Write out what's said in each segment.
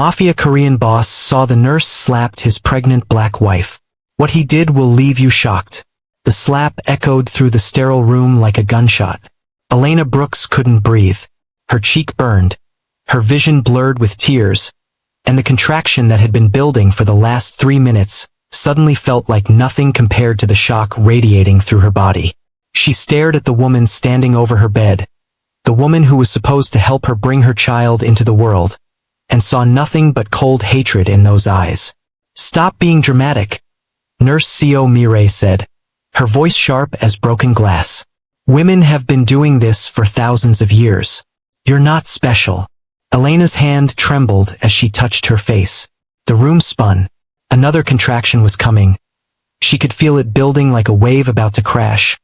Mafia Korean boss saw the nurse slapped his pregnant black wife. What he did will leave you shocked. The slap echoed through the sterile room like a gunshot. Elena Brooks couldn't breathe. Her cheek burned. Her vision blurred with tears, and the contraction that had been building for the last 3 minutes suddenly felt like nothing compared to the shock radiating through her body. She stared at the woman standing over her bed, the woman who was supposed to help her bring her child into the world, and saw nothing but cold hatred in those eyes. "Stop being dramatic," Nurse Co Mireille said, her voice sharp as broken glass. "Women have been doing this for thousands of years. You're not special." Elena's hand trembled as she touched her face. The room spun. Another contraction was coming. She could feel it building like a wave about to crash.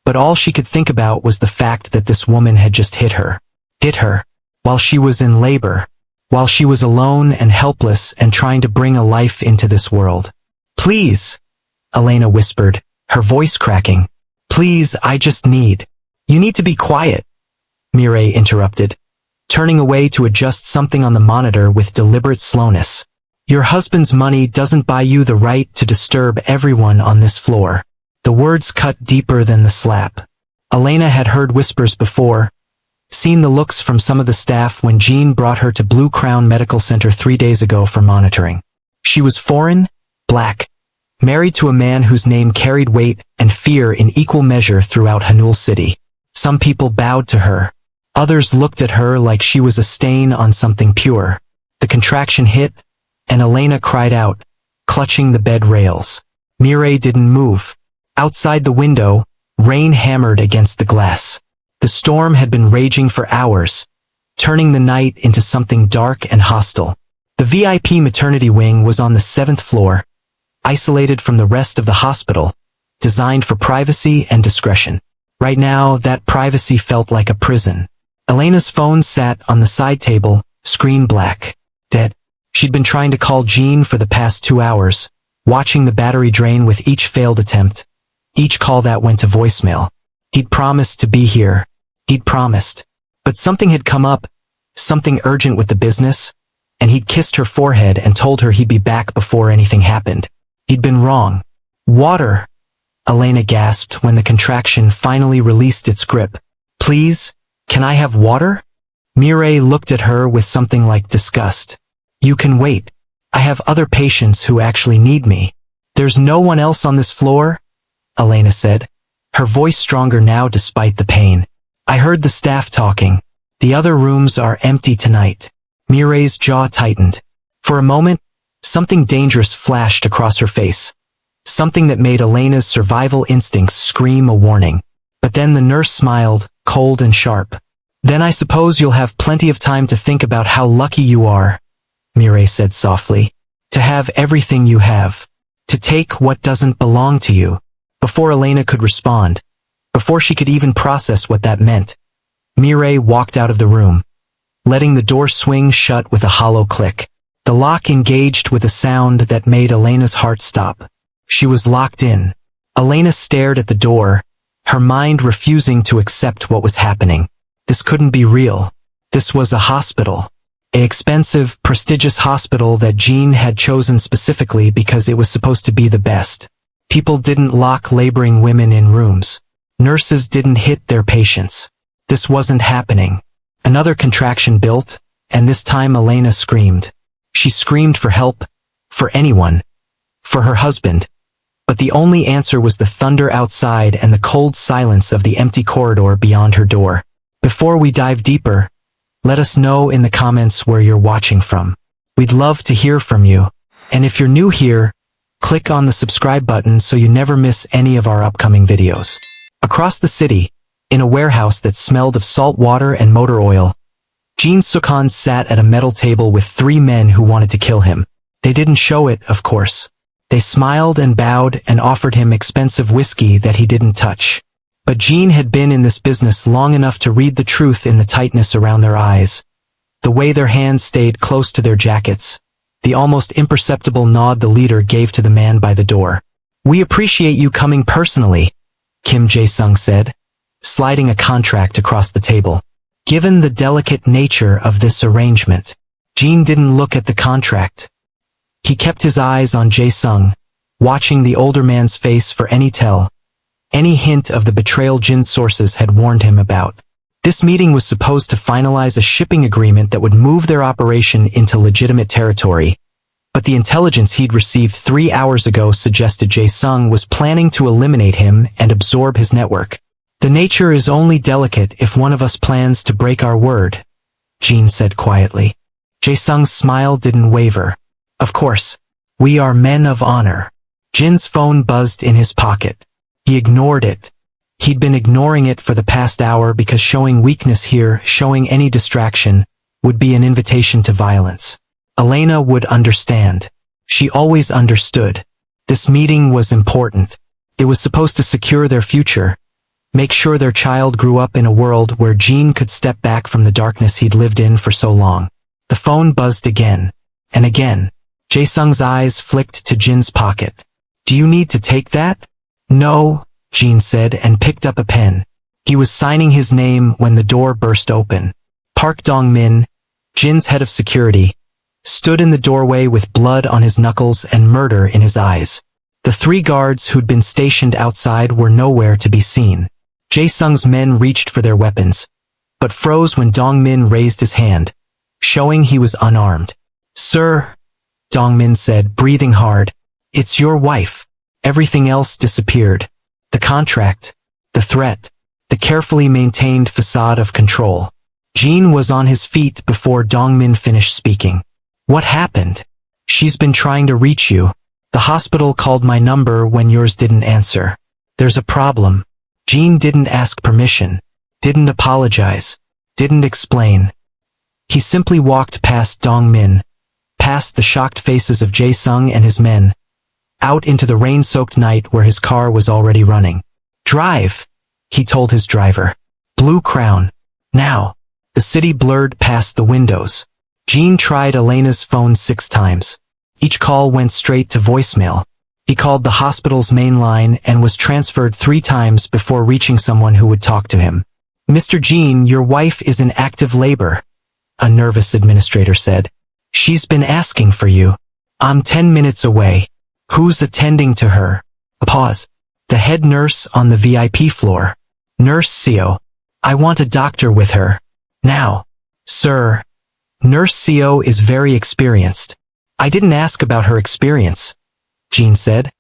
But all she could think about was the fact that this woman had just hit her. Hit her. While she was in labor. While she was alone and helpless and trying to bring a life into this world. "Please," Elena whispered, her voice cracking. "Please, I just need." "You need to be quiet," Mireille interrupted, turning away to adjust something on the monitor with deliberate slowness. "Your husband's money doesn't buy you the right to disturb everyone on this floor." The words cut deeper than the slap. Elena had heard whispers before, seen the looks from some of the staff when Jean brought her to Blue Crown Medical Center 3 days ago for monitoring. She was foreign, black, married to a man whose name carried weight and fear in equal measure throughout Hanul City. Some people bowed to her. Others looked at her like she was a stain on something pure. The contraction hit, and Elena cried out, clutching the bed rails. Mireille didn't move. Outside the window, rain hammered against the glass. The storm had been raging for hours, turning the night into something dark and hostile. The VIP maternity wing was on the 7th floor, isolated from the rest of the hospital, designed for privacy and discretion. Right now, that privacy felt like a prison. Elena's phone sat on the side table, screen black. Dead. She'd been trying to call Jean for the past 2 hours, watching the battery drain with each failed attempt. Each call that went to voicemail. He'd promised to be here. He'd promised. But something had come up, something urgent with the business, and he'd kissed her forehead and told her he'd be back before anything happened. He'd been wrong. "Water," Elena gasped when the contraction finally released its grip. "Please, can I have water?" Mireille looked at her with something like disgust. "You can wait. I have other patients who actually need me." "There's no one else on this floor?" Elena said, her voice stronger now despite the pain. "I heard the staff talking. The other rooms are empty tonight." Mireille's jaw tightened. For a moment, something dangerous flashed across her face. Something that made Elena's survival instincts scream a warning. But then the nurse smiled, cold and sharp. "Then I suppose you'll have plenty of time to think about how lucky you are," Mireille said softly. "To have everything you have. To take what doesn't belong to you." Before Elena could respond, before she could even process what that meant, Mireille walked out of the room, letting the door swing shut with a hollow click. The lock engaged with a sound that made Elena's heart stop. She was locked in. Elena stared at the door, her mind refusing to accept what was happening. This couldn't be real. This was a hospital. An expensive, prestigious hospital that Jean had chosen specifically because it was supposed to be the best. People didn't lock laboring women in rooms. Nurses didn't hit their patients. This wasn't happening. Another contraction built, and this time Elena screamed. She screamed for help, for anyone, for her husband. But the only answer was the thunder outside and the cold silence of the empty corridor beyond her door. Before we dive deeper, let us know in the comments where you're watching from. We'd love to hear from you. And if you're new here, click on the subscribe button so you never miss any of our upcoming videos. Across the city, in a warehouse that smelled of salt water and motor oil, Jin Seok-han sat at a metal table with 3 men who wanted to kill him. They didn't show it, of course. They smiled and bowed and offered him expensive whiskey that he didn't touch. But Jean had been in this business long enough to read the truth in the tightness around their eyes, the way their hands stayed close to their jackets, the almost imperceptible nod the leader gave to the man by the door. "We appreciate you coming personally," Kim Jae-sung said, sliding a contract across the table. "Given the delicate nature of this arrangement, Jin didn't look at the contract. He kept his eyes on Jae-sung, watching the older man's face for any tell, any hint of the betrayal Jin's sources had warned him about. This meeting was supposed to finalize a shipping agreement that would move their operation into legitimate territory, but the intelligence he'd received 3 hours ago suggested Jae-sung was planning to eliminate him and absorb his network. The nature is only delicate if one of us plans to break our word, Jin said quietly. Jae-sung's smile didn't waver. Of course, we are men of honor. Jin's phone buzzed in his pocket. He ignored it. He'd been ignoring it for the past hour because showing weakness here, showing any distraction, would be an invitation to violence. Elena would understand. She always understood. This meeting was important. It was supposed to secure their future, make sure their child grew up in a world where Jin could step back from the darkness he'd lived in for so long. The phone buzzed again, and again. Jae-sung's eyes flicked to Jin's pocket. Do you need to take that? No, Jin said and picked up a pen. He was signing his name when the door burst open. Park Dong-min, Jin's head of security, stood in the doorway with blood on his knuckles and murder in his eyes. The 3 guards who'd been stationed outside were nowhere to be seen. Jae-sung's men reached for their weapons, but froze when Dong-min raised his hand, showing he was unarmed. Sir, Dong-min said, breathing hard, it's your wife. Everything else disappeared. The contract, the threat, the carefully maintained facade of control. Jin was on his feet before Dong-min finished speaking. What happened? She's been trying to reach you. The hospital called my number when yours didn't answer. There's a problem. Jin didn't ask permission, didn't apologize, didn't explain. He simply walked past Dong-min, past the shocked faces of Jae-sung and his men, out into the rain-soaked night where his car was already running. Drive, he told his driver. Blue Crown. Now. The city blurred past the windows. Jin tried Elena's phone 6 times. Each call went straight to voicemail. He called the hospital's main line and was transferred 3 times before reaching someone who would talk to him. Mr. Jin, your wife is in active labor, a nervous administrator said. She's been asking for you. I'm 10 minutes away. Who's attending to her? A pause. The head nurse on the VIP floor. Nurse Seo. I want a doctor with her. Now. Sir. Nurse Seo is very experienced. I didn't ask about her experience, Jin said,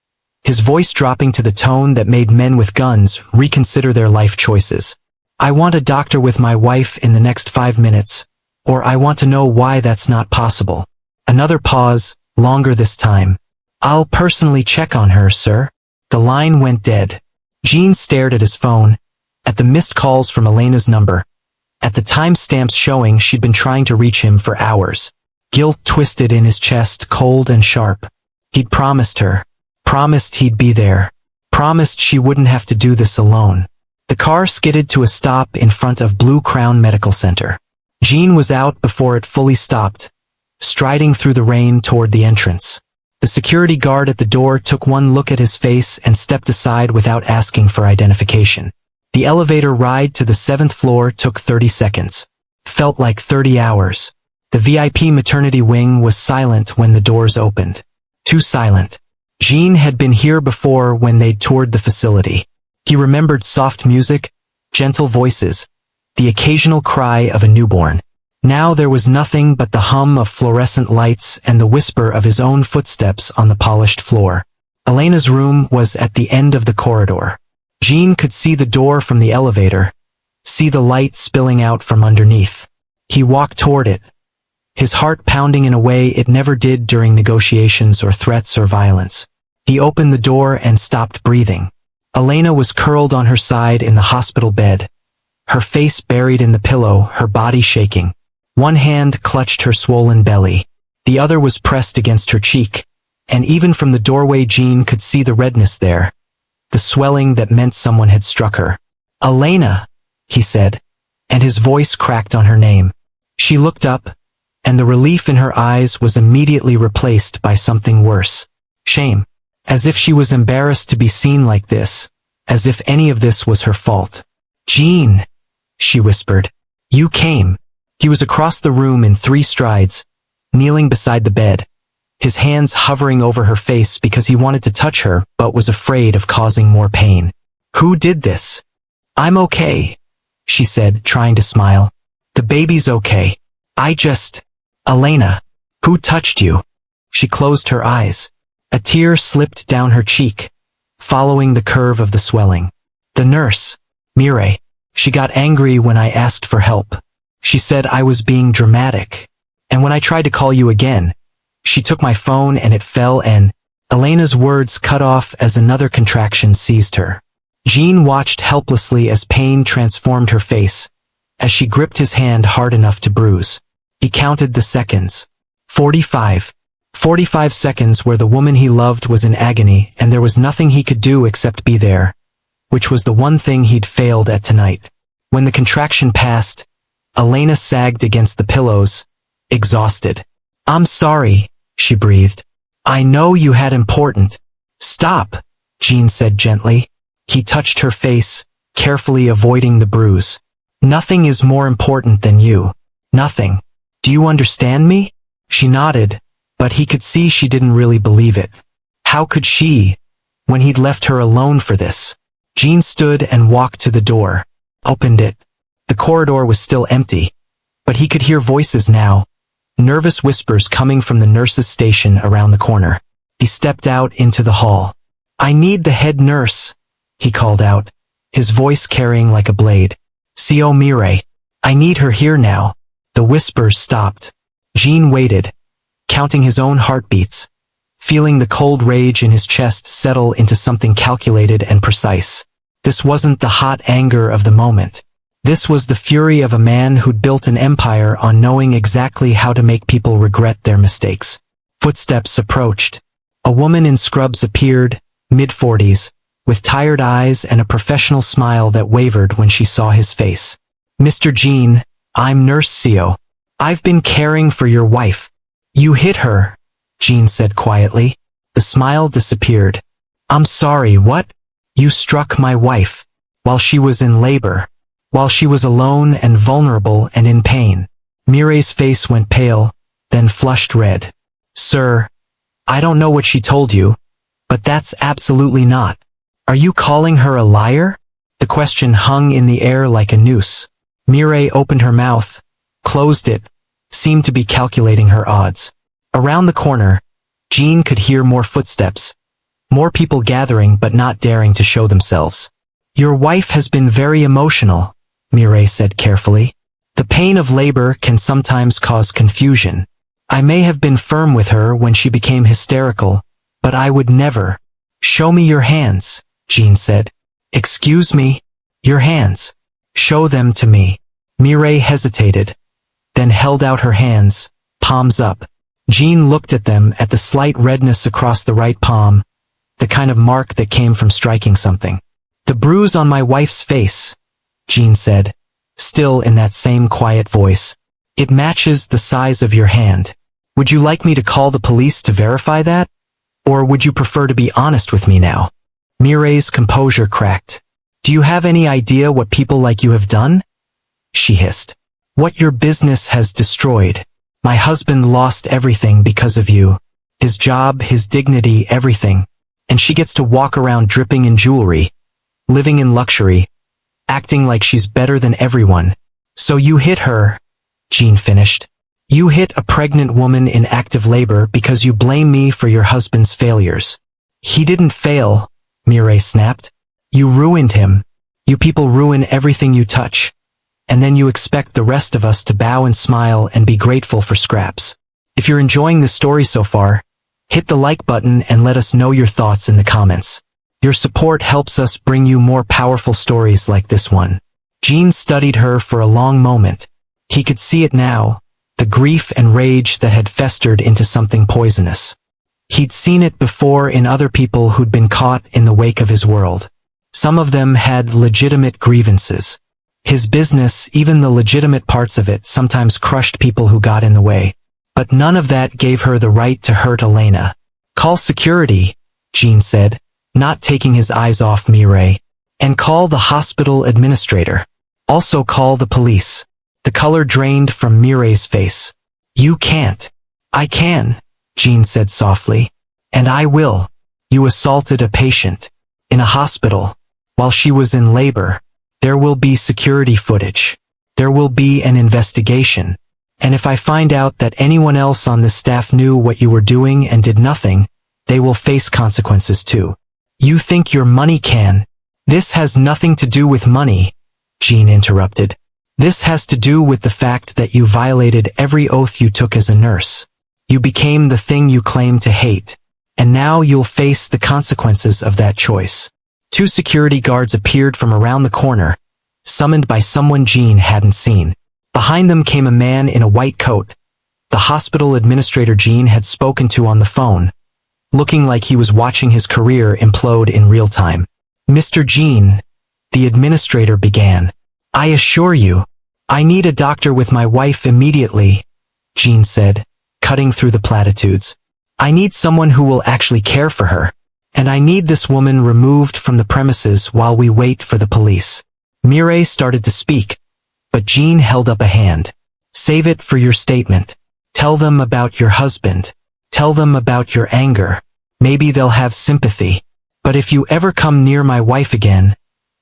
his voice dropping to the tone that made men with guns reconsider their life choices. I want a doctor with my wife in the next 5 minutes, or I want to know why that's not possible. Another pause, longer this time. I'll personally check on her, sir. The line went dead. Jin stared at his phone, at the missed calls from Elena's number, at the timestamps showing she'd been trying to reach him for hours. Guilt twisted in his chest, cold and sharp. He'd promised her, promised he'd be there, promised she wouldn't have to do this alone. The car skidded to a stop in front of Blue Crown Medical Center. Jin was out before it fully stopped, striding through the rain toward the entrance. The security guard at the door took one look at his face and stepped aside without asking for identification. The elevator ride to the 7th floor took 30 seconds. Felt like 30 hours. The VIP maternity wing was silent when the doors opened. Too silent. Jin had been here before when they'd toured the facility. He remembered soft music, gentle voices, the occasional cry of a newborn. Now there was nothing but the hum of fluorescent lights and the whisper of his own footsteps on the polished floor. Elena's room was at the end of the corridor. Jin could see the door from the elevator, see the light spilling out from underneath. He walked toward it, his heart pounding in a way it never did during negotiations or threats or violence. He opened the door and stopped breathing. Elena was curled on her side in the hospital bed, her face buried in the pillow, her body shaking. One hand clutched her swollen belly. The other was pressed against her cheek, and even from the doorway Jin could see the redness there, the swelling that meant someone had struck her. Elena, he said, and his voice cracked on her name. She looked up, and the relief in her eyes was immediately replaced by something worse. Shame. As if she was embarrassed to be seen like this, as if any of this was her fault. Jin, she whispered. You came. He was across the room in 3 strides, kneeling beside the bed, his hands hovering over her face because he wanted to touch her but was afraid of causing more pain. "Who did this?" "I'm okay," she said, trying to smile. "The baby's okay. Elena, who touched you?" She closed her eyes. A tear slipped down her cheek, following the curve of the swelling. "The nurse, Mireille. She got angry when I asked for help. She said I was being dramatic. And when I tried to call you again, she took my phone and it fell and—" Elena's words cut off as another contraction seized her. Jin watched helplessly as pain transformed her face, as she gripped his hand hard enough to bruise. He counted the seconds. 45. 45 seconds where the woman he loved was in agony and there was nothing he could do except be there, which was the one thing he'd failed at tonight. When the contraction passed, Elena sagged against the pillows, exhausted. "I'm sorry," she breathed. "I know you had important—" "Stop," Jin said gently. He touched her face, carefully avoiding the bruise. "Nothing is more important than you. Nothing. Do you understand me?" She nodded, but he could see she didn't really believe it. How could she, when he'd left her alone for this? Jin stood and walked to the door, opened it. The corridor was still empty, but he could hear voices now, nervous whispers coming from the nurse's station around the corner. He stepped out into the hall. "I need the head nurse," he called out, his voice carrying like a blade. "Seo Mireille. I need her here now." The whispers stopped. Jin waited, counting his own heartbeats, feeling the cold rage in his chest settle into something calculated and precise. This wasn't the hot anger of the moment. This was the fury of a man who'd built an empire on knowing exactly how to make people regret their mistakes. Footsteps approached. A woman in scrubs appeared, mid-40s, with tired eyes and a professional smile that wavered when she saw his face. "Mr. Jin, I'm Nurse Seo. I've been caring for your wife." "You hit her," Jin said quietly. The smile disappeared. "I'm sorry, what?" "You struck my wife. While she was in labor. While she was alone and vulnerable and in pain." Mireille's face went pale, then flushed red. "Sir, I don't know what she told you, but that's absolutely not. Are you calling her a liar?" The question hung in the air like a noose. Mireille opened her mouth, closed it, seemed to be calculating her odds. Around the corner, Jin could hear more footsteps, more people gathering but not daring to show themselves. "Your wife has been very emotional," Mireille said carefully. "The pain of labor can sometimes cause confusion. I may have been firm with her when she became hysterical, but I would never." "Show me your hands," Jin said. "Excuse me? Your hands. Show them to me." Mireille hesitated, then held out her hands, palms up. Jin looked at them at the slight redness across the right palm, the kind of mark that came from striking something. "The bruise on my wife's face," Jin said, still in that same quiet voice. "It matches the size of your hand. Would you like me to call the police to verify that? Or would you prefer to be honest with me now?" Mireille's composure cracked. "Do you have any idea what people like you have done?" she hissed. "What your business has destroyed. My husband lost everything because of you. His job, his dignity, everything. And she gets to walk around dripping in jewelry, living in luxury, acting like she's better than everyone. So you hit her," Jin finished. "You hit a pregnant woman in active labor because you blame me for your husband's failures." "He didn't fail," Mireille snapped. "You ruined him. You people ruin everything you touch. And then you expect the rest of us to bow and smile and be grateful for scraps." If you're enjoying the story so far, hit the like button and let us know your thoughts in the comments. Your support helps us bring you more powerful stories like this one. Jin studied her for a long moment. He could see it now, the grief and rage that had festered into something poisonous. He'd seen it before in other people who'd been caught in the wake of his world. Some of them had legitimate grievances. His business, even the legitimate parts of it, sometimes crushed people who got in the way. But none of that gave her the right to hurt Elena. "Call security," Jin said, not taking his eyes off Mireille. "And call the hospital administrator. Also call the police." The color drained from Mireille's face. "You can't. I can, Jin said softly. And I will. You assaulted a patient. In a hospital. While she was in labor. There will be security footage. There will be an investigation. And if I find out that anyone else on this staff knew what you were doing and did nothing, they will face consequences too. You think your money can? This has nothing to do with money, Jin interrupted. This has to do with the fact that you violated every oath you took as a nurse. You became the thing you claim to hate. And now you'll face the consequences of that choice. 2 security guards appeared from around the corner, summoned by someone Jin hadn't seen. Behind them came a man in a white coat, the hospital administrator Jin had spoken to on the phone, looking like he was watching his career implode in real time. Mr. Jin, the administrator began. I assure you, I need a doctor with my wife immediately, Jin said, cutting through the platitudes. I need someone who will actually care for her, and I need this woman removed from the premises while we wait for the police. Mireille started to speak, but Jin held up a hand. Save it for your statement. Tell them about your husband. Tell them about your anger. Maybe they'll have sympathy. But if you ever come near my wife again,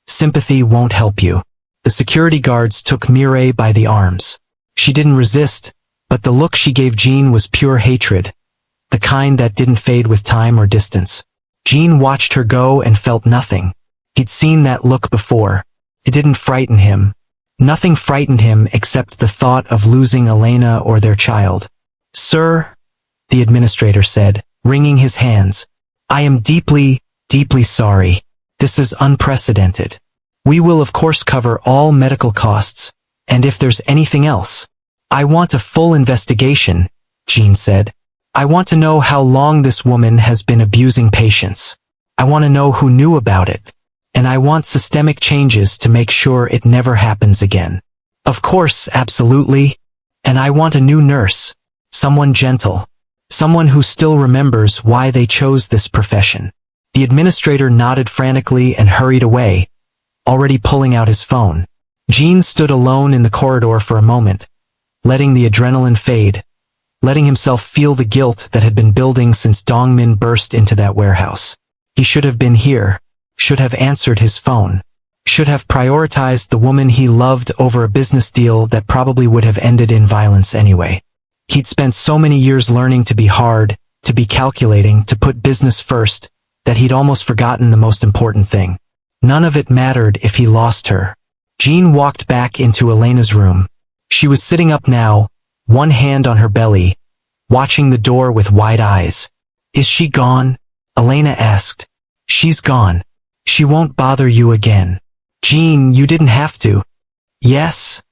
sympathy won't help you. The security guards took Mireille by the arms. She didn't resist, but the look she gave Jin was pure hatred, the kind that didn't fade with time or distance. Jin watched her go and felt nothing. He'd seen that look before. It didn't frighten him. Nothing frightened him except the thought of losing Elena or their child. Sir, the administrator said, wringing his hands, I am deeply, deeply sorry. This is unprecedented. We will of course cover all medical costs, and if there's anything else. I want a full investigation, Jin said. I want to know how long this woman has been abusing patients. I want to know who knew about it. And I want systemic changes to make sure it never happens again. Of course, absolutely. And I want a new nurse. Someone gentle. Someone who still remembers why they chose this profession. The administrator nodded frantically and hurried away, already pulling out his phone. Jin stood alone in the corridor for a moment, letting the adrenaline fade, letting himself feel the guilt that had been building since Dongmin burst into that warehouse. He should have been here, should have answered his phone, should have prioritized the woman he loved over a business deal that probably would have ended in violence anyway. He'd spent so many years learning to be hard, to be calculating, to put business first, that he'd almost forgotten the most important thing. None of it mattered if he lost her. Jin walked back into Elena's room. She was sitting up now, one hand on her belly, watching the door with wide eyes. Is she gone? Elena asked. She's gone. She won't bother you again. Jin, you didn't have to. Yes,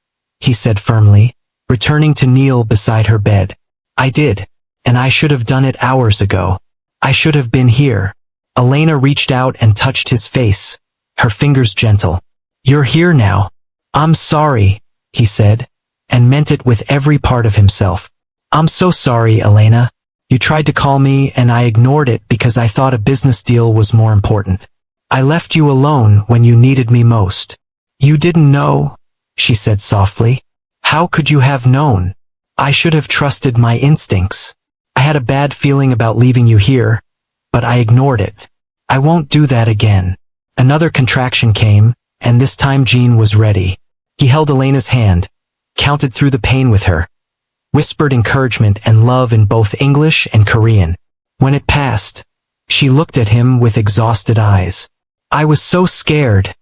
he said firmly, returning to kneel beside her bed. I did, and I should have done it hours ago. I should have been here. Elena reached out and touched his face, her fingers gentle. You're here now. I'm sorry, he said, and meant it with every part of himself. I'm so sorry, Elena. You tried to call me and I ignored it because I thought a business deal was more important. I left you alone when you needed me most. You didn't know, she said softly. How could you have known? I should have trusted my instincts. I had a bad feeling about leaving you here, but I ignored it. I won't do that again. Another contraction came, and this time Jin was ready. He held Elena's hand, counted through the pain with her, whispered encouragement and love in both English and Korean. When it passed, she looked at him with exhausted eyes. I was so scared,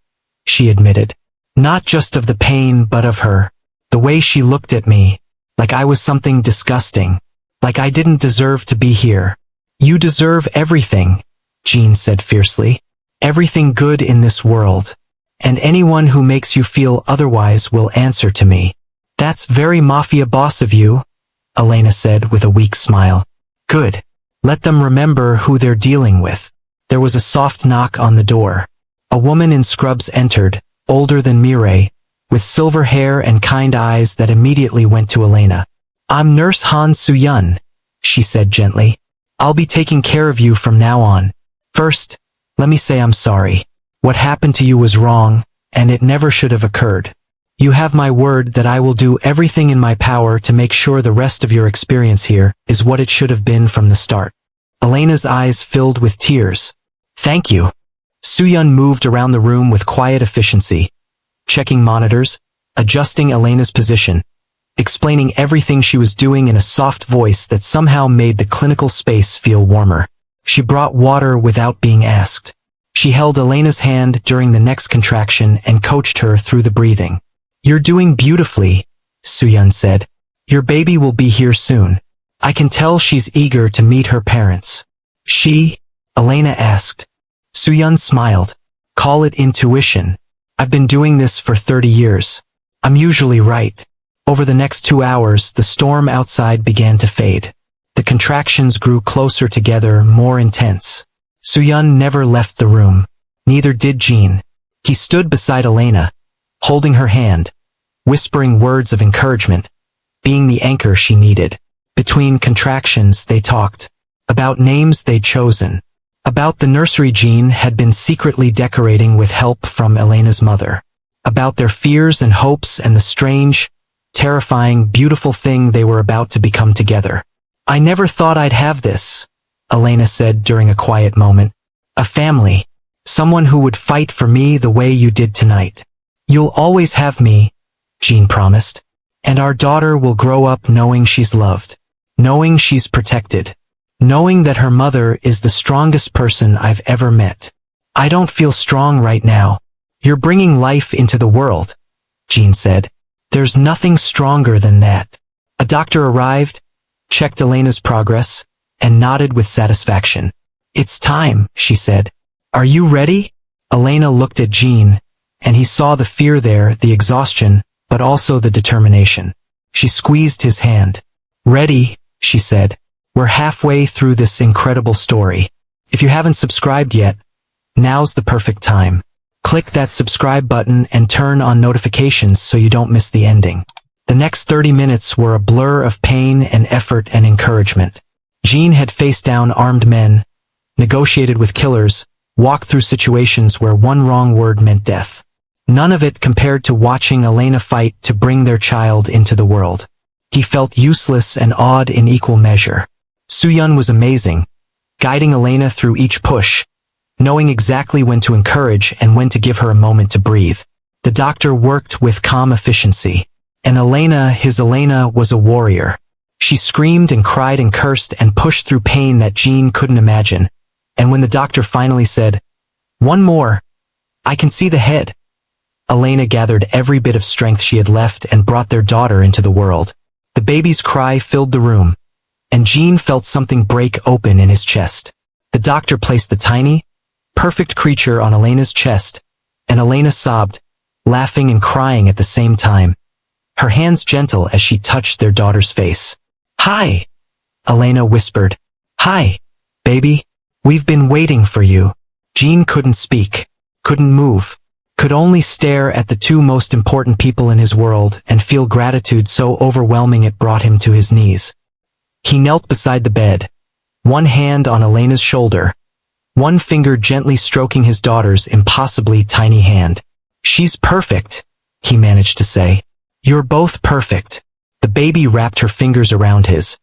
she admitted. Not just of the pain but of her. The way she looked at me, like I was something disgusting, like I didn't deserve to be here. You deserve everything, Jin said fiercely. Everything good in this world. And anyone who makes you feel otherwise will answer to me. That's very Mafia boss of you, Elena said with a weak smile. Good. Let them remember who they're dealing with. There was a soft knock on the door. A woman in scrubs entered, older than Mireille, with silver hair and kind eyes that immediately went to Elena. I'm Nurse Han Soo-yun, she said gently. I'll be taking care of you from now on. First, let me say I'm sorry. What happened to you was wrong, and it never should have occurred. You have my word that I will do everything in my power to make sure the rest of your experience here is what it should have been from the start. Elena's eyes filled with tears. Thank you. Soo-yeon moved around the room with quiet efficiency, checking monitors, adjusting Elena's position, explaining everything she was doing in a soft voice that somehow made the clinical space feel warmer. She brought water without being asked. She held Elena's hand during the next contraction and coached her through the breathing. You're doing beautifully, Soo-yeon said. Your baby will be here soon. I can tell she's eager to meet her parents. Elena asked. Soo-yeon smiled. Call it intuition. I've been doing this for 30 years. I'm usually right. Over the next 2 hours, the storm outside began to fade. The contractions grew closer together, more intense. Soo-yeon never left the room. Neither did Jin. He stood beside Elena, holding her hand, whispering words of encouragement, being the anchor she needed. Between contractions, they talked. About names they'd chosen. About the nursery Jin had been secretly decorating with help from Elena's mother. About their fears and hopes and the strange, terrifying, beautiful thing they were about to become together. I never thought I'd have this, Elena said during a quiet moment. A family. Someone who would fight for me the way you did tonight. You'll always have me, Jin promised. And our daughter will grow up knowing she's loved. Knowing she's protected. Knowing that her mother is the strongest person I've ever met. I don't feel strong right now. You're bringing life into the world, Jin said. There's nothing stronger than that. A doctor arrived, checked Elena's progress, and nodded with satisfaction. It's time, she said. Are you ready? Elena looked at Jin, and he saw the fear there, the exhaustion, but also the determination. She squeezed his hand. Ready, she said. We're halfway through this incredible story. If you haven't subscribed yet, now's the perfect time. Click that subscribe button and turn on notifications so you don't miss the ending. The next 30 minutes were a blur of pain and effort and encouragement. Jin had faced down armed men, negotiated with killers, walked through situations where one wrong word meant death. None of it compared to watching Elena fight to bring their child into the world. He felt useless and awed in equal measure. Soo-yeon was amazing, guiding Elena through each push, knowing exactly when to encourage and when to give her a moment to breathe. The doctor worked with calm efficiency. And Elena, his Elena, was a warrior. She screamed and cried and cursed and pushed through pain that Jin couldn't imagine. And when the doctor finally said, "One more, I can see the head," Elena gathered every bit of strength she had left and brought their daughter into the world. The baby's cry filled the room, and Jin felt something break open in his chest. The doctor placed the tiny, perfect creature on Elena's chest, and Elena sobbed, laughing and crying at the same time, her hands gentle as she touched their daughter's face. "Hi," Elena whispered. "Hi, baby. We've been waiting for you." Jin couldn't speak, couldn't move, could only stare at the two most important people in his world and feel gratitude so overwhelming it brought him to his knees. He knelt beside the bed, one hand on Elena's shoulder, one finger gently stroking his daughter's impossibly tiny hand. "She's perfect," he managed to say. "You're both perfect." The baby wrapped her fingers around his,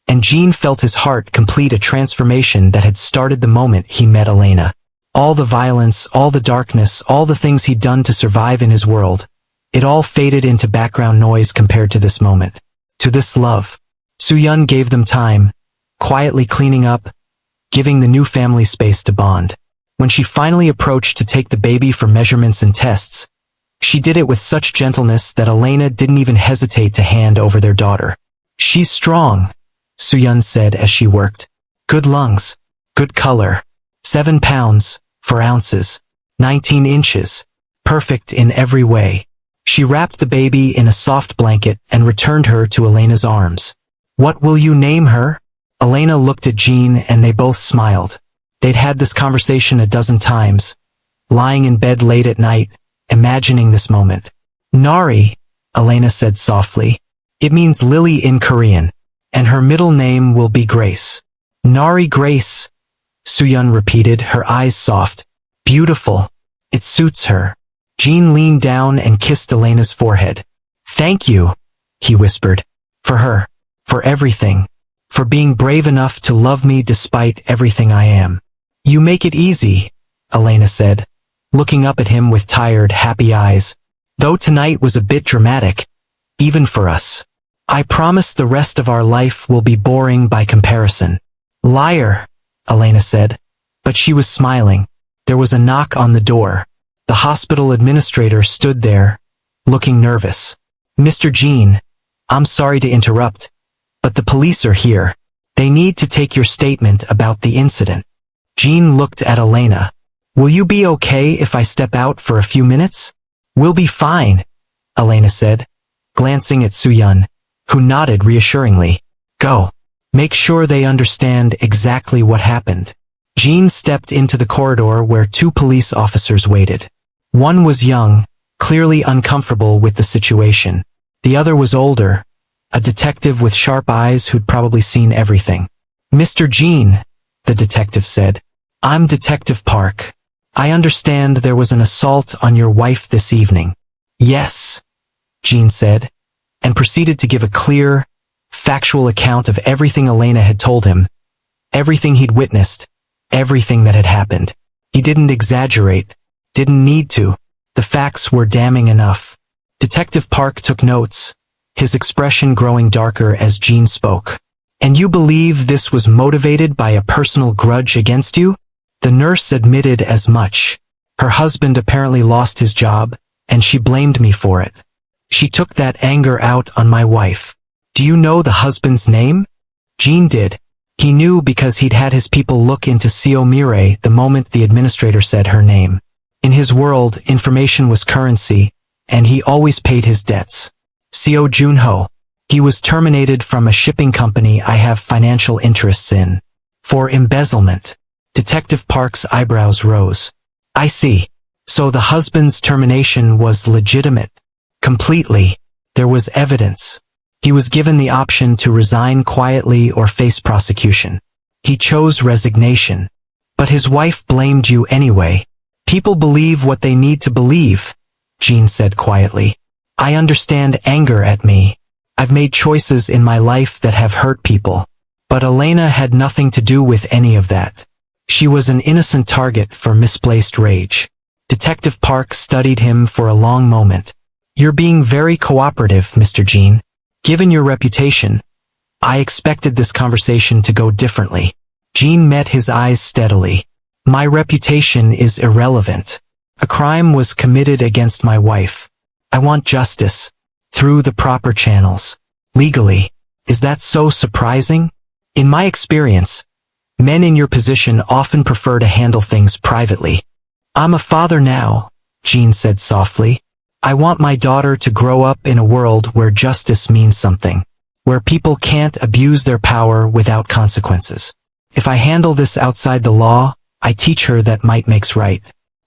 and Jin felt his heart complete a transformation that had started the moment he met Elena. All the violence, all the darkness, all the things he'd done to survive in his world, it all faded into background noise compared to this moment, to this love. Soo-yeon gave them time, quietly cleaning up, giving the new family space to bond. When she finally approached to take the baby for measurements and tests, she did it with such gentleness that Elena didn't even hesitate to hand over their daughter. "She's strong," Soo-yeon said as she worked. "Good lungs, good color. 7 pounds, 4 ounces, 19 inches. Perfect in every way." She wrapped the baby in a soft blanket and returned her to Elena's arms. "What will you name her?" Elena looked at Jin and they both smiled. They'd had this conversation a dozen times, lying in bed late at night, imagining this moment. "Nari," Elena said softly. "It means lily in Korean, and her middle name will be Grace." "Nari Grace," Soo-yeon repeated, her eyes soft. "Beautiful. It suits her." Jin leaned down and kissed Elena's forehead. "Thank you," he whispered. "For her. For everything. For being brave enough to love me despite everything I am." "You make it easy," Elena said, looking up at him with tired, happy eyes. "Though tonight was a bit dramatic, even for us. I promise the rest of our life will be boring by comparison." "Liar," Elena said, but she was smiling. There was a knock on the door. The hospital administrator stood there, looking nervous. "Mr. Jin, I'm sorry to interrupt, but the police are here. They need to take your statement about the incident." Jin looked at Elena. "Will you be okay if I step out for a few minutes?" "We'll be fine," Elena said, glancing at Soo-yeon, who nodded reassuringly. "Go. Make sure they understand exactly what happened." Jin stepped into the corridor where two police officers waited. One was young, clearly uncomfortable with the situation. The other was older, a detective with sharp eyes who'd probably seen everything. "Mr. Jin," the detective said, "I'm Detective Park. I understand there was an assault on your wife this evening." "Yes," Jin said, and proceeded to give a clear, factual account of everything Elena had told him, everything he'd witnessed, everything that had happened. He didn't exaggerate, didn't need to. The facts were damning enough. Detective Park took notes, his expression growing darker as Jin spoke. "And you believe this was motivated by a personal grudge against you?" The nurse admitted as much. "Her husband apparently lost his job, and she blamed me for it. She took that anger out on my wife." "Do you know the husband's name?" Jin did. He knew because he'd had his people look into Seo Mirai the moment the administrator said her name. In his world, information was currency, and he always paid his debts. Seo Junho. He was terminated from a shipping company I have financial interests in. For embezzlement. Detective Park's eyebrows rose. "I see. So the husband's termination was legitimate." "Completely. There was evidence. He was given the option to resign quietly or face prosecution. He chose resignation. But his wife blamed you anyway." "People believe what they need to believe," Jin said quietly. "I understand anger at me. I've made choices in my life that have hurt people. But Elena had nothing to do with any of that. She was an innocent target for misplaced rage." Detective Park studied him for a long moment. "You're being very cooperative, Mr. Jin. Given your reputation, I expected this conversation to go differently." Jin met his eyes steadily. "My reputation is irrelevant. A crime was committed against my wife. I want justice. Through the proper channels. Legally. Is that so surprising? In my experience, men in your position often prefer to handle things privately." "I'm a father now," Jin said softly. "I want my daughter to grow up in a world where justice means something. Where people can't abuse their power without consequences. If I handle this outside the law, I teach her that might makes right.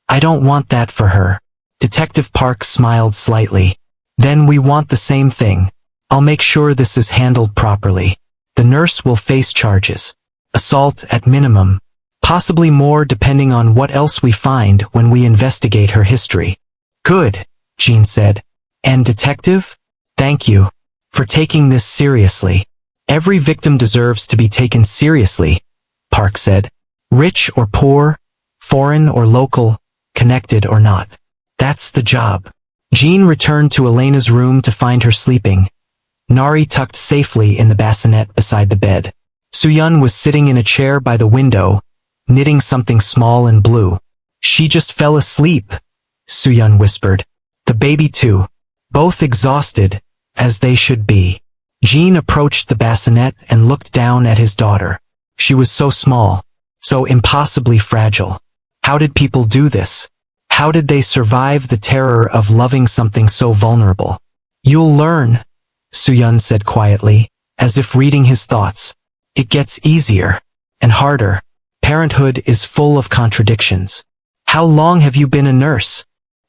I don't want that for her." Detective Park smiled slightly. "Then we want the same thing. I'll make sure this is handled properly. The nurse will face charges. Assault at minimum. Possibly more depending on what else we find when we investigate her history." "Good," Jin said. "And detective? Thank you for taking this seriously." "Every victim deserves to be taken seriously," Park said. "Rich or poor, foreign or local, connected or not. That's the job." Jin returned to Elena's room to find her sleeping. Nari tucked safely in the bassinet beside the bed. Soo-yeon was sitting in a chair by the window, knitting something small and blue. "She just fell asleep," Soo-yeon whispered. "The baby too. Both exhausted, as they should be." Jin approached the bassinet and looked down at his daughter. She was so small, so impossibly fragile. How did people do this? How did they survive the terror of loving something so vulnerable? "You'll learn," Soo-yeon said quietly, as if reading his thoughts. "It gets easier. And harder. Parenthood is full of contradictions." "How long have you been a nurse?"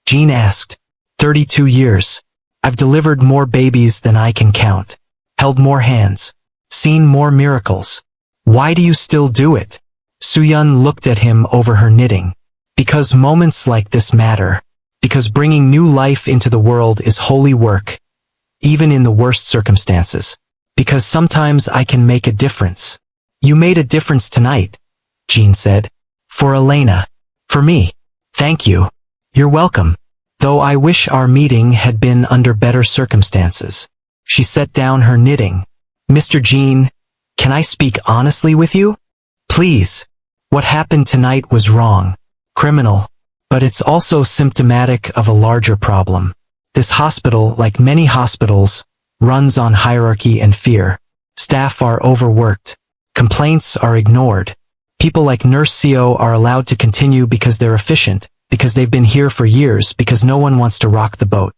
Jin asked. 32 years. I've delivered more babies than I can count. Held more hands. Seen more miracles. Why do you still do it?" Soo-yeon looked at him over her knitting. "Because moments like this matter. Because bringing new life into the world is holy work, even in the worst circumstances. Because sometimes I can make a difference. You made a difference tonight, Jin said. For Elena. For me. Thank you. You're welcome. Though I wish our meeting had been under better circumstances. She set down her knitting. Mr. Jin, can I speak honestly with you? Please. What happened tonight was wrong. Criminal. But it's also symptomatic of a larger problem. This hospital, like many hospitals, runs on hierarchy and fear. Staff are overworked. Complaints are ignored. People like Nurse Seo are allowed to continue because they're efficient, because they've been here for years, because no one wants to rock the boat.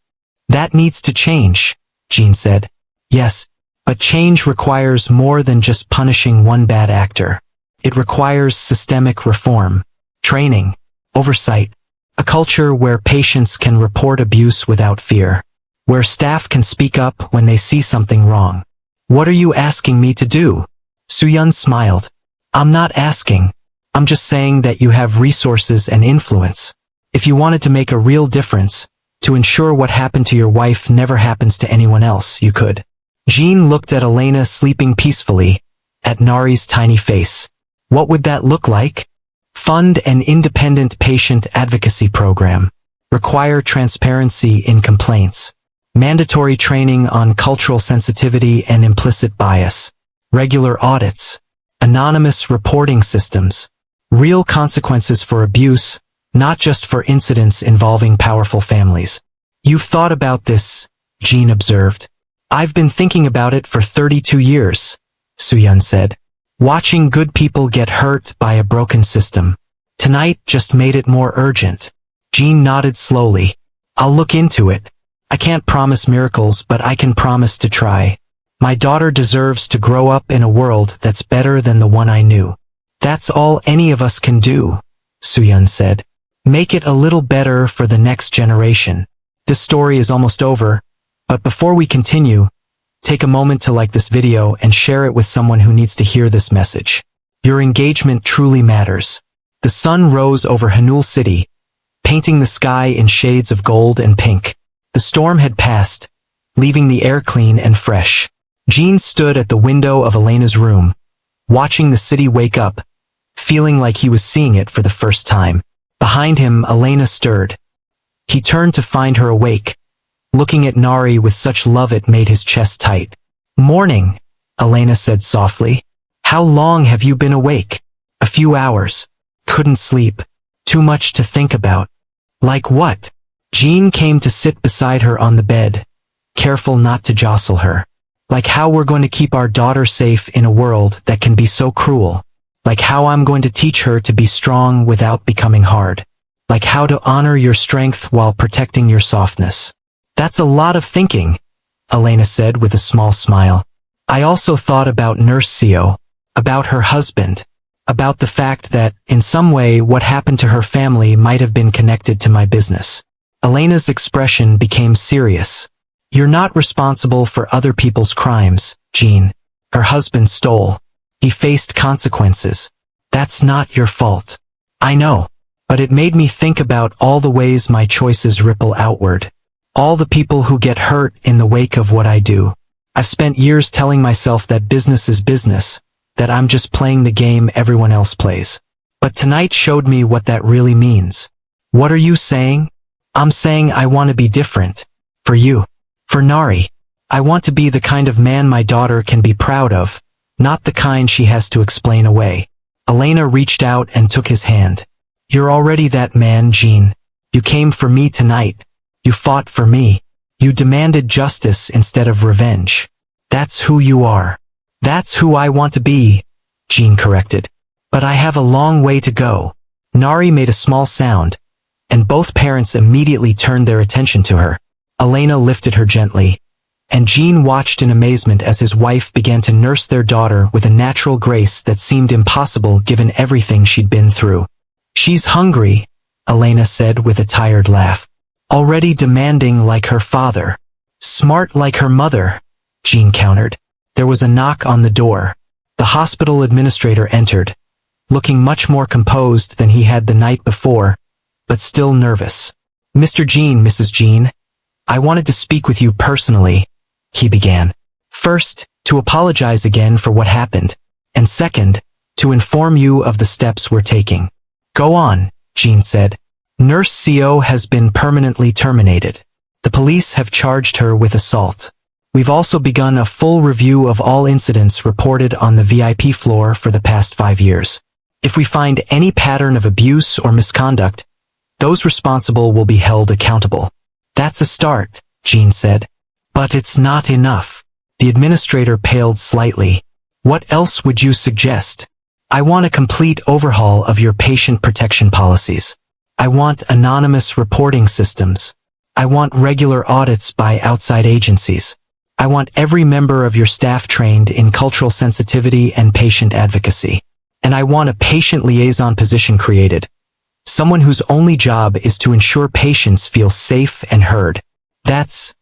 That needs to change, Jin said. Yes, but change requires more than just punishing one bad actor. It requires systemic reform, training, oversight, a culture where patients can report abuse without fear, where staff can speak up when they see something wrong. What are you asking me to do? Soo-yeon smiled. I'm not asking. I'm just saying that you have resources and influence. If you wanted to make a real difference, to ensure what happened to your wife never happens to anyone else, you could. Jin looked at Elena sleeping peacefully, at Nari's tiny face. What would that look like? Fund an independent patient advocacy program. Require transparency in complaints. Mandatory training on cultural sensitivity and implicit bias. Regular audits. Anonymous reporting systems. Real consequences for abuse, not just for incidents involving powerful families. You've thought about this, Jin observed. I've been thinking about it for 32 years, Soo-yeon said. Watching good people get hurt by a broken system. Tonight just made it more urgent. Jin nodded slowly. I'll look into it. I can't promise miracles, but I can promise to try. My daughter deserves to grow up in a world that's better than the one I knew. That's all any of us can do, Soo-yeon said. Make it a little better for the next generation. This story is almost over, but before we continue, take a moment to like this video and share it with someone who needs to hear this message. Your engagement truly matters. The sun rose over Hanul City, painting the sky in shades of gold and pink. The storm had passed, leaving the air clean and fresh. Jin stood at the window of Elena's room, watching the city wake up, feeling like he was seeing it for the first time. Behind him, Elena stirred. He turned to find her awake, looking at Nari with such love it made his chest tight. Morning, Elena said softly. How long have you been awake? A few hours. Couldn't sleep. Too much to think about. Like what? Jin came to sit beside her on the bed, careful not to jostle her. Like how we're going to keep our daughter safe in a world that can be so cruel. Like how I'm going to teach her to be strong without becoming hard. Like how to honor your strength while protecting your softness. That's a lot of thinking, Elena said with a small smile. I also thought about Nurse Seo, about her husband, about the fact that, in some way, what happened to her family might have been connected to my business. Elena's expression became serious. You're not responsible for other people's crimes, Jin. Her husband stole. He faced consequences. That's not your fault. I know. But it made me think about all the ways my choices ripple outward. All the people who get hurt in the wake of what I do. I've spent years telling myself that business is business, that I'm just playing the game everyone else plays. But tonight showed me what that really means. What are you saying? I'm saying I want to be different. For you. For Nari. I want to be the kind of man my daughter can be proud of, not the kind she has to explain away. Elena reached out and took his hand. You're already that man, Jin. You came for me tonight. You fought for me. You demanded justice instead of revenge. That's who you are. That's who I want to be, Jin corrected. But I have a long way to go. Nari made a small sound, and both parents immediately turned their attention to her. Elena lifted her gently, and Jin watched in amazement as his wife began to nurse their daughter with a natural grace that seemed impossible given everything she'd been through. She's hungry, Elena said with a tired laugh. Already demanding like her father. Smart like her mother, Jin countered. There was a knock on the door. The hospital administrator entered, looking much more composed than he had the night before, but still nervous. Mr. Jean, Mrs. Jean, I wanted to speak with you personally, he began. First, to apologize again for what happened, and second, to inform you of the steps we're taking. Go on, Jean said. Nurse CO has been permanently terminated. The police have charged her with assault. We've also begun a full review of all incidents reported on the VIP floor for the past 5 years. If we find any pattern of abuse or misconduct, those responsible will be held accountable. That's a start, Jean said. But it's not enough. The administrator paled slightly. What else would you suggest? I want a complete overhaul of your patient protection policies. I want anonymous reporting systems. I want regular audits by outside agencies. I want every member of your staff trained in cultural sensitivity and patient advocacy. And I want a patient liaison position created. Someone whose only job is to ensure patients feel safe and heard. That's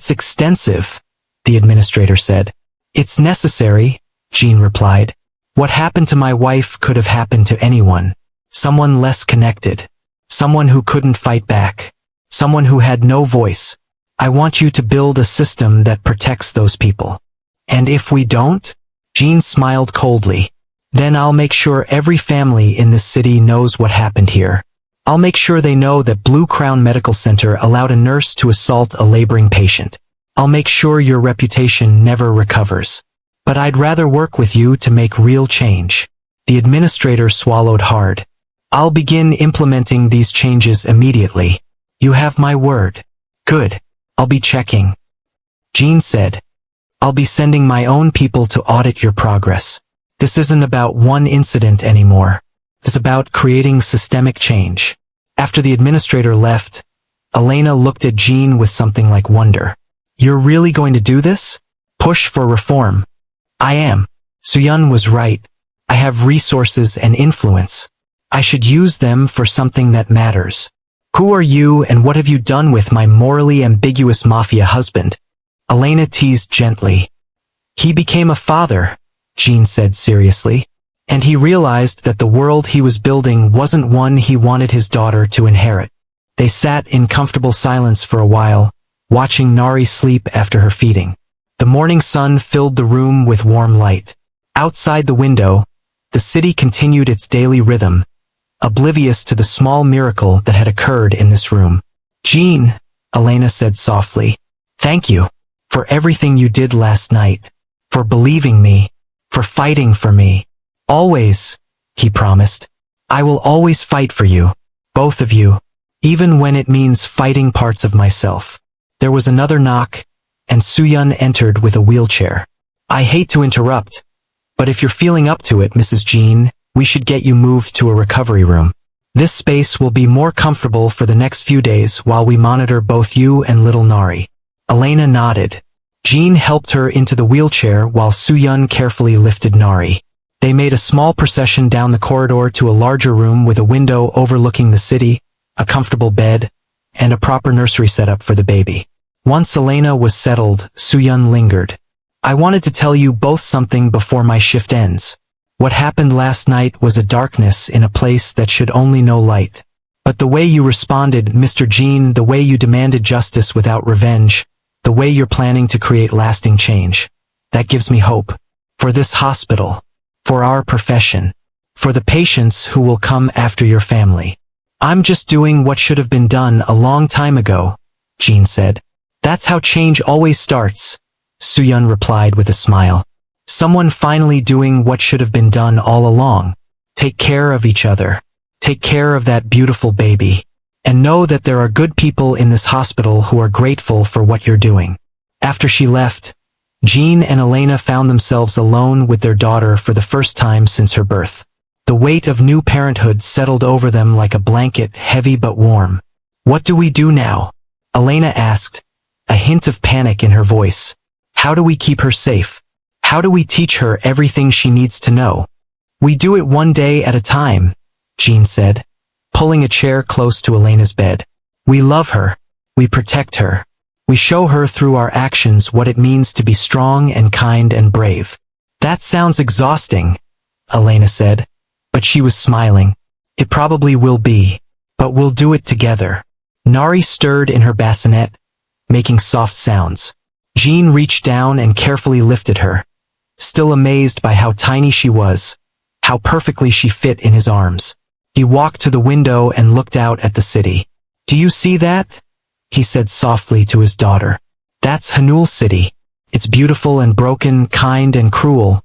extensive, the administrator said. It's necessary, Jean replied. What happened to my wife could have happened to anyone. Someone less connected. Someone who couldn't fight back. Someone who had no voice. I want you to build a system that protects those people. And if we don't? Jean smiled coldly. Then I'll make sure every family in this city knows what happened here. I'll make sure they know that Blue Crown Medical Center allowed a nurse to assault a laboring patient. I'll make sure your reputation never recovers. But I'd rather work with you to make real change. The administrator swallowed hard. I'll begin implementing these changes immediately. You have my word. Good. I'll be checking. Jean said. I'll be sending my own people to audit your progress. This isn't about one incident anymore. It's about creating systemic change. After the administrator left, Elena looked at Jean with something like wonder. You're really going to do this? Push for reform. I am. Suyun was right. I have resources and influence. I should use them for something that matters. Who are you and what have you done with my morally ambiguous mafia husband? Elena teased gently. He became a father, Jean said seriously, and he realized that the world he was building wasn't one he wanted his daughter to inherit. They sat in comfortable silence for a while, watching Nari sleep after her feeding. The morning sun filled the room with warm light. Outside the window, the city continued its daily rhythm, oblivious to the small miracle that had occurred in this room. Jean, Elena said softly, thank you for everything you did last night, for believing me, for fighting for me. Always, he promised. I will always fight for you, both of you, even when it means fighting parts of myself. There was another knock, and Suyun entered with a wheelchair. I hate to interrupt, but if you're feeling up to it, Mrs. Jean, we should get you moved to a recovery room. This space will be more comfortable for the next few days while we monitor both you and little Nari. Elena nodded. Jean helped her into the wheelchair while Suyun carefully lifted Nari. They made a small procession down the corridor to a larger room with a window overlooking the city, a comfortable bed, and a proper nursery setup for the baby. Once Elena was settled, Suyun lingered. I wanted to tell you both something before my shift ends. What happened last night was a darkness in a place that should only know light. But the way you responded, Mr. Jean, the way you demanded justice without revenge, the way you're planning to create lasting change, that gives me hope. For this hospital, for our profession, for the patients who will come after your family. I'm just doing what should have been done a long time ago, Jean said. That's how change always starts, Suyun replied with a smile. Someone finally doing what should have been done all along. Take care of each other. Take care of that beautiful baby. And know that there are good people in this hospital who are grateful for what you're doing. After she left, Jean and Elena found themselves alone with their daughter for the first time since her birth. The weight of new parenthood settled over them like a blanket, heavy but warm. What do we do now? Elena asked, a hint of panic in her voice. How do we keep her safe? How do we teach her everything she needs to know? We do it one day at a time, Jean said, pulling a chair close to Elena's bed. We love her. We protect her. We show her through our actions what it means to be strong and kind and brave. That sounds exhausting, Elena said, but she was smiling. It probably will be, but we'll do it together. Nari stirred in her bassinet, making soft sounds. Jin reached down and carefully lifted her, still amazed by how tiny she was, how perfectly she fit in his arms. He walked to the window and looked out at the city. "Do you see that?" he said softly to his daughter. "That's Hanul City. It's beautiful and broken, kind and cruel,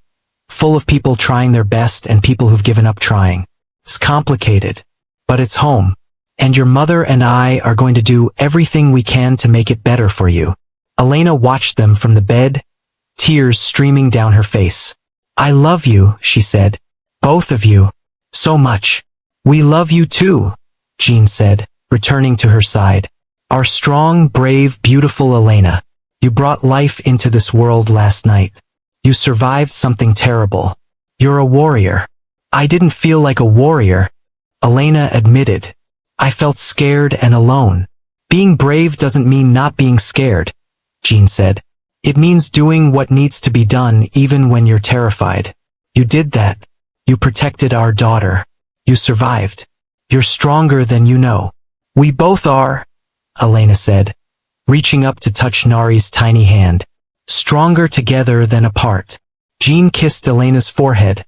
full of people trying their best and people who've given up trying. It's complicated, but it's home. And your mother and I are going to do everything we can to make it better for you." Elena watched them from the bed, tears streaming down her face. "I love you," she said. "Both of you. So much." "We love you too," Jin said, returning to her side. "Our strong, brave, beautiful Elena. You brought life into this world last night. You survived something terrible. You're a warrior." "I didn't feel like a warrior," Elena admitted. "I felt scared and alone." "Being brave doesn't mean not being scared," Jin said. "It means doing what needs to be done even when you're terrified. You did that. You protected our daughter. You survived. You're stronger than you know." "We both are," Elena said, reaching up to touch Nari's tiny hand. "Stronger together than apart." Jin kissed Elena's forehead,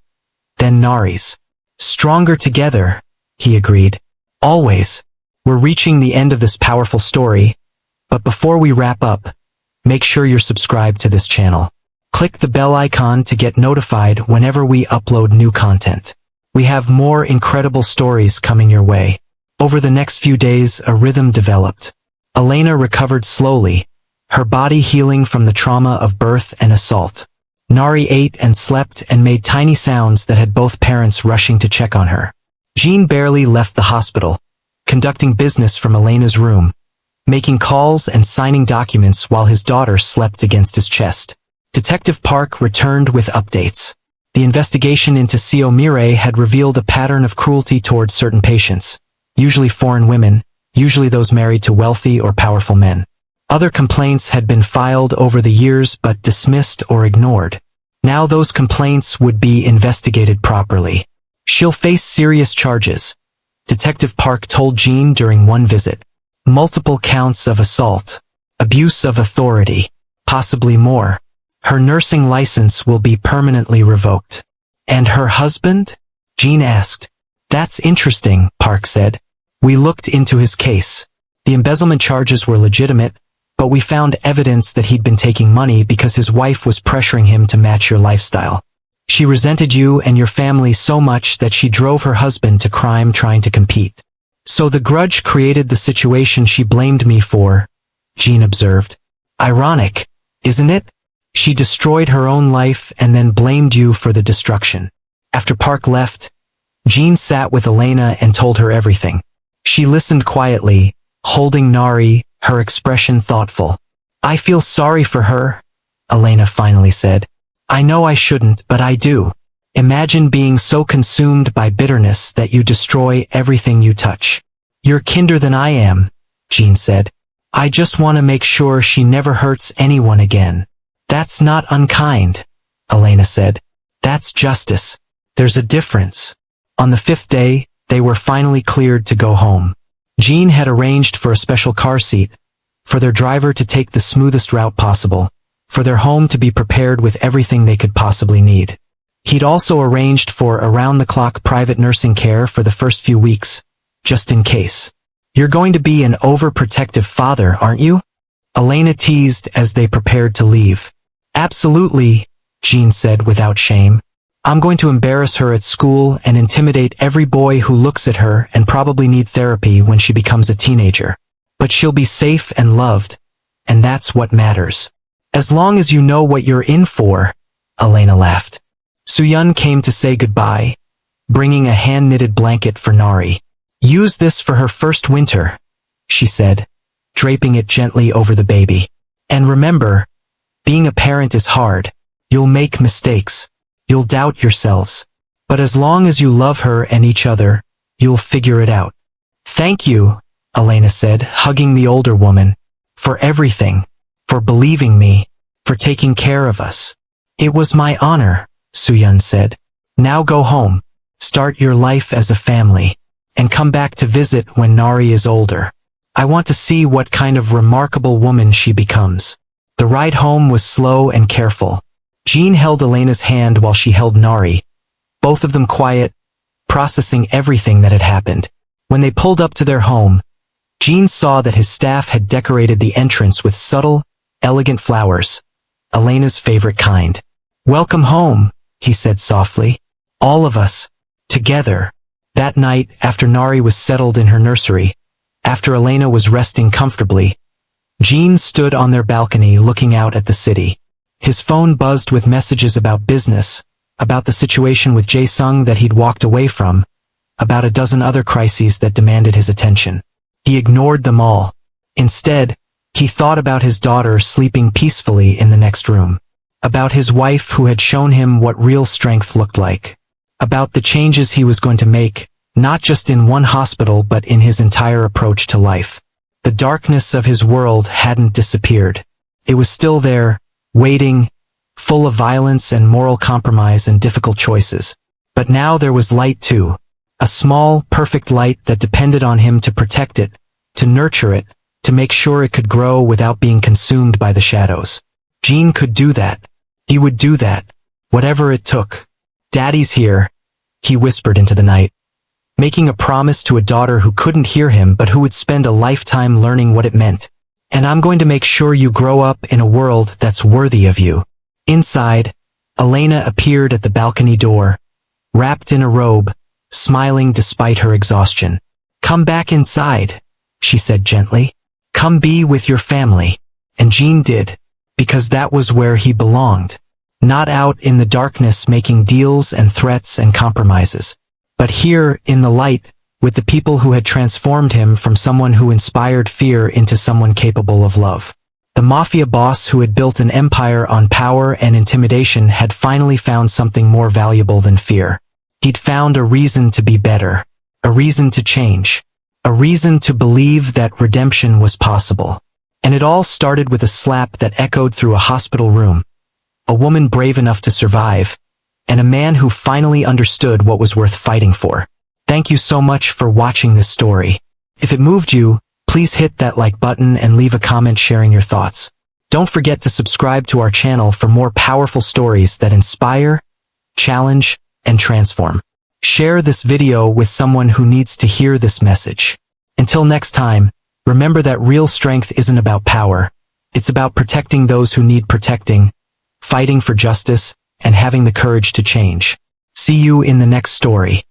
then Nari's. "Stronger together," he agreed. "Always." We're reaching the end of this powerful story, but before we wrap up, make sure you're subscribed to this channel. Click the bell icon to get notified whenever we upload new content. We have more incredible stories coming your way. Over the next few days, a rhythm developed. Elena recovered slowly, her body healing from the trauma of birth and assault. Nari ate and slept and made tiny sounds that had both parents rushing to check on her. Jin barely left the hospital, conducting business from Elena's room, making calls and signing documents while his daughter slept against his chest. Detective Park returned with updates. The investigation into Seo Mirai had revealed a pattern of cruelty toward certain patients, usually foreign women, usually those married to wealthy or powerful men. Other complaints had been filed over the years but dismissed or ignored. Now those complaints would be investigated properly. "She'll face serious charges," Detective Park told Jin during one visit. "Multiple counts of assault, abuse of authority, possibly more. Her nursing license will be permanently revoked." "And her husband?" Jin asked. "That's interesting," Park said. "We looked into his case. The embezzlement charges were legitimate, but we found evidence that he'd been taking money because his wife was pressuring him to match your lifestyle. She resented you and your family so much that she drove her husband to crime trying to compete. So the grudge created the situation she blamed me for," Jin observed. "Ironic, isn't it? She destroyed her own life and then blamed you for the destruction." After Park left, Jin sat with Elena and told her everything. She listened quietly, holding Nari, her expression thoughtful. "I feel sorry for her," Elena finally said. "I know I shouldn't, but I do. Imagine being so consumed by bitterness that you destroy everything you touch." "You're kinder than I am," Jin said. "I just want to make sure she never hurts anyone again." "That's not unkind," Elena said. "That's justice. There's a difference." On the 5th day, they were finally cleared to go home. Jin had arranged for a special car seat, for their driver to take the smoothest route possible, for their home to be prepared with everything they could possibly need. He'd also arranged for around-the-clock private nursing care for the first few weeks, just in case. "You're going to be an overprotective father, aren't you?" Elena teased as they prepared to leave. "Absolutely," Jin said without shame. "I'm going to embarrass her at school and intimidate every boy who looks at her and probably need therapy when she becomes a teenager. But she'll be safe and loved, and that's what matters. As long as you know what you're in for," Elena laughed. Soo-yeon came to say goodbye, bringing a hand-knitted blanket for Nari. "Use this for her first winter," she said, draping it gently over the baby. "And remember, being a parent is hard. You'll make mistakes. You'll doubt yourselves. But as long as you love her and each other, you'll figure it out." "Thank you," Elena said, hugging the older woman, "for everything, for believing me, for taking care of us." "It was my honor," Soo-yeon said. "Now go home, start your life as a family, and come back to visit when Nari is older." I want to see what kind of remarkable woman she becomes. The ride home was slow and careful. Jin held Elena's hand while she held Nari, both of them quiet, processing everything that had happened. When they pulled up to their home, Jin saw that his staff had decorated the entrance with subtle, elegant flowers, Elena's favorite kind. "Welcome home," he said softly. "All of us, together." That night, after Nari was settled in her nursery, after Elena was resting comfortably, Jin stood on their balcony looking out at the city. His phone buzzed with messages about business, about the situation with Jae-sung that he'd walked away from, about a dozen other crises that demanded his attention. He ignored them all. Instead, he thought about his daughter sleeping peacefully in the next room, about his wife who had shown him what real strength looked like, about the changes he was going to make, not just in one hospital but in his entire approach to life. The darkness of his world hadn't disappeared. It was still there, waiting, full of violence and moral compromise and difficult choices. But now there was light too. A small, perfect light that depended on him to protect it, to nurture it, to make sure it could grow without being consumed by the shadows. Jin could do that. He would do that, whatever it took. "Daddy's here," he whispered into the night, making a promise to a daughter who couldn't hear him but who would spend a lifetime learning what it meant. "And I'm going to make sure you grow up in a world that's worthy of you." Inside, Elena appeared at the balcony door, wrapped in a robe, smiling despite her exhaustion. "Come back inside," she said gently. "Come be with your family." And Jin did, because that was where he belonged. Not out in the darkness making deals and threats and compromises, but here in the light, with the people who had transformed him from someone who inspired fear into someone capable of love. The Mafia boss who had built an empire on power and intimidation had finally found something more valuable than fear. He'd found a reason to be better, a reason to change, a reason to believe that redemption was possible. And it all started with a slap that echoed through a hospital room, a woman brave enough to survive, and a man who finally understood what was worth fighting for. Thank you so much for watching this story. If it moved you, please hit that like button and leave a comment sharing your thoughts. Don't forget to subscribe to our channel for more powerful stories that inspire, challenge, and transform. Share this video with someone who needs to hear this message. Until next time, remember that real strength isn't about power. It's about protecting those who need protecting, fighting for justice, and having the courage to change. See you in the next story.